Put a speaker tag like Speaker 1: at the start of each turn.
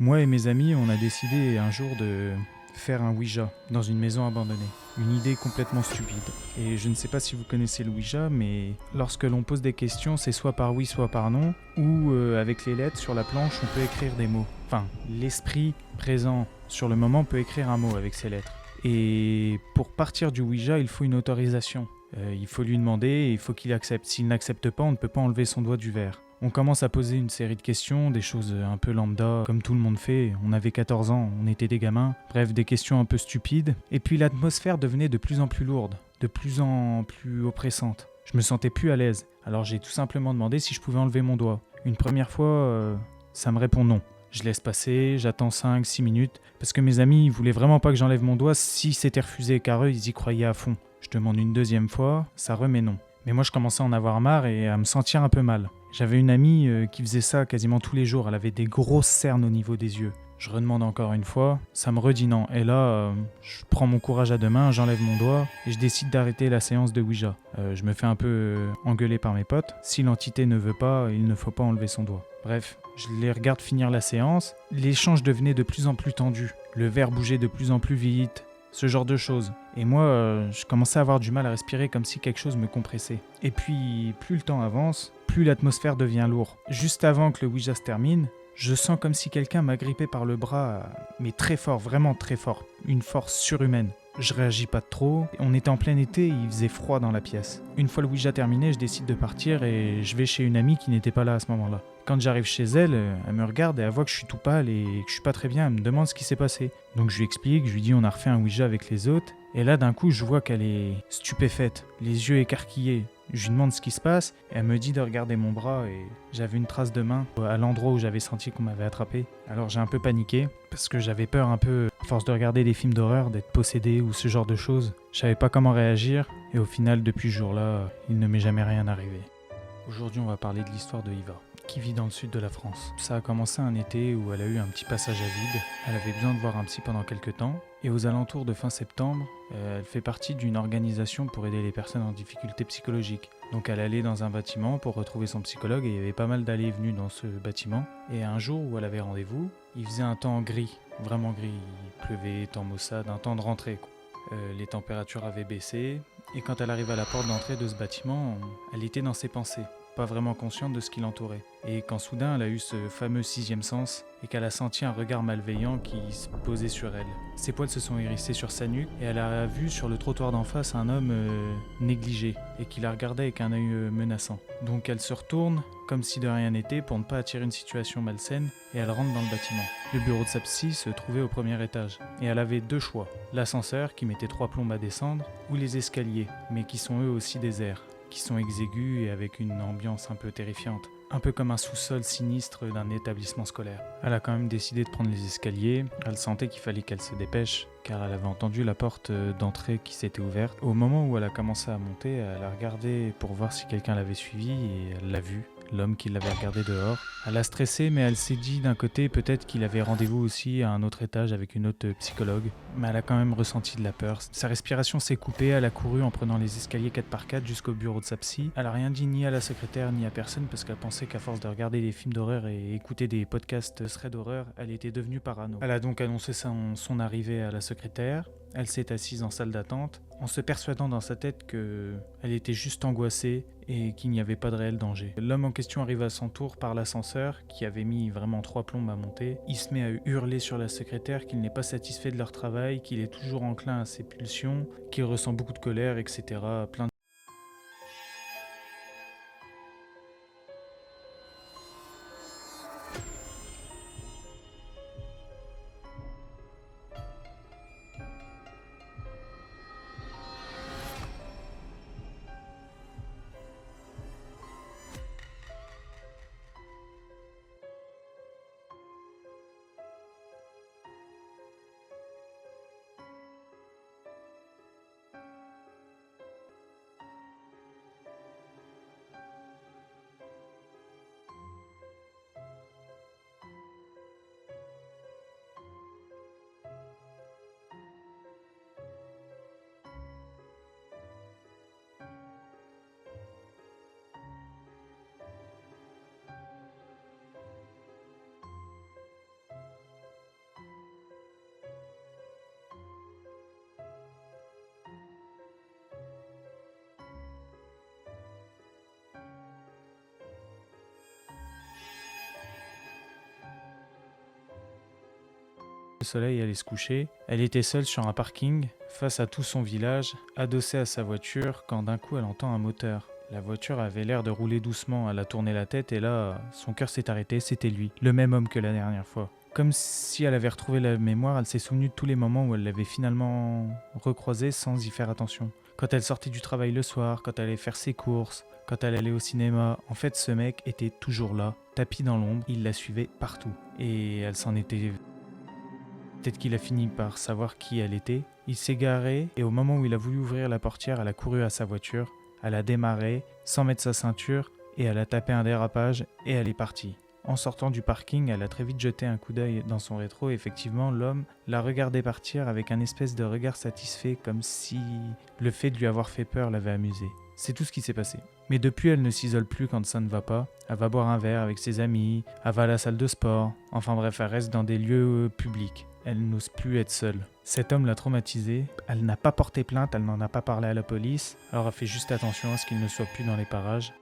Speaker 1: Moi et mes amis, on a décidé un jour de faire un Ouija dans une maison abandonnée. Une idée complètement stupide. Et je ne sais pas si vous connaissez le Ouija, mais lorsque l'on pose des questions, c'est soit par oui, soit par non, ou avec les lettres sur la planche, on peut écrire des mots. Enfin, l'esprit présent sur le moment peut écrire un mot avec ces lettres. Et pour partir du Ouija, il faut une autorisation. Il faut lui demander et il faut qu'il accepte. S'il n'accepte pas, on ne peut pas enlever son doigt du verre. On commence à poser une série de questions, des choses un peu lambda, comme tout le monde fait. On avait 14 ans, on était des gamins. Bref, des questions un peu stupides. Et puis l'atmosphère devenait de plus en plus lourde, de plus en plus oppressante. Je me sentais plus à l'aise. Alors j'ai tout simplement demandé si je pouvais enlever mon doigt. Une première fois, ça me répond non. Je laisse passer, j'attends 5-6 minutes, parce que mes amis, ils voulaient vraiment pas que j'enlève mon doigt si c'était refusé, car eux, ils y croyaient à fond. Je demande une deuxième fois, ça remet non. Mais moi, je commençais à en avoir marre et à me sentir un peu mal. J'avais une amie qui faisait ça quasiment tous les jours, elle avait des grosses cernes au niveau des yeux. Je redemande encore une fois, ça me redit non. Et là, je prends mon courage à deux mains, j'enlève mon doigt et je décide d'arrêter la séance de Ouija. Je me fais un peu engueuler par mes potes. Si l'entité ne veut pas, il ne faut pas enlever son doigt. Bref, je les regarde finir la séance. L'échange devenait de plus en plus tendu. Le verre bougeait de plus en plus vite. Ce genre de choses. Et moi, je commençais à avoir du mal à respirer comme si quelque chose me compressait. Et puis, plus le temps avance, plus l'atmosphère devient lourde. Juste avant que le Ouija se termine, je sens comme si quelqu'un m'agrippait par le bras, mais très fort, vraiment très fort. Une force surhumaine. Je réagis pas trop. On était en plein été et il faisait froid dans la pièce. Une fois le Ouija terminé, je décide de partir et je vais chez une amie qui n'était pas là à ce moment-là. Quand j'arrive chez elle, elle me regarde et elle voit que je suis tout pâle et que je suis pas très bien. Elle me demande ce qui s'est passé. Donc je lui explique, je lui dis on a refait un Ouija avec les autres. Et là d'un coup je vois qu'elle est stupéfaite, les yeux écarquillés. Je lui demande ce qui se passe et elle me dit de regarder mon bras et j'avais une trace de main à l'endroit où j'avais senti qu'on m'avait attrapé. Alors j'ai un peu paniqué parce que j'avais peur un peu, à force de regarder des films d'horreur, d'être possédé ou ce genre de choses. Je savais pas comment réagir et au final depuis ce jour-là, il ne m'est jamais rien arrivé. Aujourd'hui, on va parler de l'histoire de Hiva, qui vit dans le sud de la France. Ça a commencé un été où elle a eu un petit passage à vide. Elle avait besoin de voir un psy pendant quelques temps. Et aux alentours de fin septembre, elle fait partie d'une organisation pour aider les personnes en difficulté psychologique. Donc elle allait dans un bâtiment pour retrouver son psychologue et il y avait pas mal d'allées et venues dans ce bâtiment. Et un jour où elle avait rendez-vous, il faisait un temps gris, vraiment gris. Il pleuvait, temps maussade, un temps de rentrée, quoi. Les températures avaient baissé, et quand elle arrive à la porte d'entrée de ce bâtiment, elle était dans ses pensées, pas vraiment consciente de ce qui l'entourait. Et quand soudain elle a eu ce fameux sixième sens, et qu'elle a senti un regard malveillant qui se posait sur elle. Ses poils se sont hérissés sur sa nuque, et elle a vu sur le trottoir d'en face un homme négligé, et qui la regardait avec un œil menaçant. Donc elle se retourne, comme si de rien n'était, pour ne pas attirer une situation malsaine, et elle rentre dans le bâtiment. Le bureau de sa psy se trouvait au premier étage, et elle avait deux choix. L'ascenseur, qui mettait 3 plombes à descendre, ou les escaliers, mais qui sont eux aussi déserts, qui sont exigus et avec une ambiance un peu terrifiante. Un peu comme un sous-sol sinistre d'un établissement scolaire. Elle a quand même décidé de prendre les escaliers, elle sentait qu'il fallait qu'elle se dépêche, car elle avait entendu la porte d'entrée qui s'était ouverte. Au moment où elle a commencé à monter, elle a regardé pour voir si quelqu'un l'avait suivie et elle l'a vu. L'homme qui l'avait regardé dehors. Elle a stressé, mais elle s'est dit d'un côté peut-être qu'il avait rendez-vous aussi à un autre étage avec une autre psychologue. Mais elle a quand même ressenti de la peur. Sa respiration s'est coupée, elle a couru en prenant les escaliers 4x4 jusqu'au bureau de sa psy. Elle a rien dit ni à la secrétaire ni à personne parce qu'elle pensait qu'à force de regarder des films d'horreur et écouter des podcasts threads d'horreur, elle était devenue parano. Elle a donc annoncé son arrivée à la secrétaire. Elle s'est assise en salle d'attente, en se persuadant dans sa tête qu'elle était juste angoissée et qu'il n'y avait pas de réel danger. L'homme en question arrive à son tour par l'ascenseur, qui avait mis vraiment 3 plombes à monter. Il se met à hurler sur la secrétaire qu'il n'est pas satisfait de leur travail, qu'il est toujours enclin à ses pulsions, qu'il ressent beaucoup de colère, etc. Plein de... Le soleil allait se coucher. Elle était seule sur un parking, face à tout son village, adossée à sa voiture, quand d'un coup elle entend un moteur. La voiture avait l'air de rouler doucement, elle a tourné la tête et là, son cœur s'est arrêté, c'était lui, le même homme que la dernière fois. Comme si elle avait retrouvé la mémoire, elle s'est souvenue de tous les moments où elle l'avait finalement recroisé sans y faire attention. Quand elle sortait du travail le soir, quand elle allait faire ses courses, quand elle allait au cinéma, en fait ce mec était toujours là, tapis dans l'ombre, il la suivait partout. Et elle s'en était... Peut-être qu'il a fini par savoir qui elle était. Il s'est garé et au moment où il a voulu ouvrir la portière, elle a couru à sa voiture, elle a démarré sans mettre sa ceinture et elle a tapé un dérapage et elle est partie. En sortant du parking, elle a très vite jeté un coup d'œil dans son rétro et effectivement l'homme l'a regardé partir avec un espèce de regard satisfait comme si le fait de lui avoir fait peur l'avait amusé. C'est tout ce qui s'est passé. Mais depuis, elle ne s'isole plus quand ça ne va pas. Elle va boire un verre avec ses amis, elle va à la salle de sport. Enfin bref, elle reste dans des lieux publics. Elle n'ose plus être seule. Cet homme l'a traumatisée. Elle n'a pas porté plainte, elle n'en a pas parlé à la police. Alors elle fait juste attention à ce qu'il ne soit plus dans les parages.